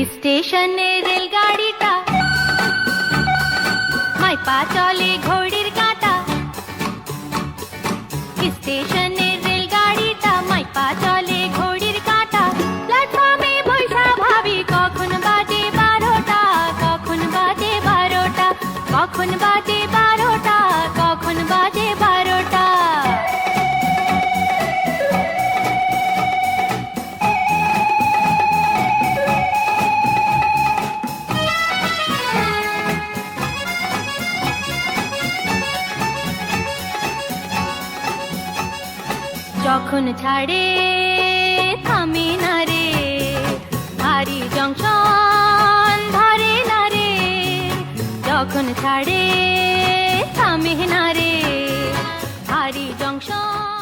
স্টেশনে রেলগাড়িটা মাইপা চলে ঘড়ির কাঁটা। স্টেশনে রেলগাড়িটা মাইপা চলে ঘড়ির কাঁটা। প্ল্যাটফর্মে বৈশা ভাবি কখন বাজে 12টা, কখন বাজে 12টা, কখন বাজে 12টা, কখন বাজে 12টা। যখন ছাড়ে থামে না রে, ভারী জংশন ধরে না রে। যখন ছাড়ে থামে না রে, ভারী জংশন।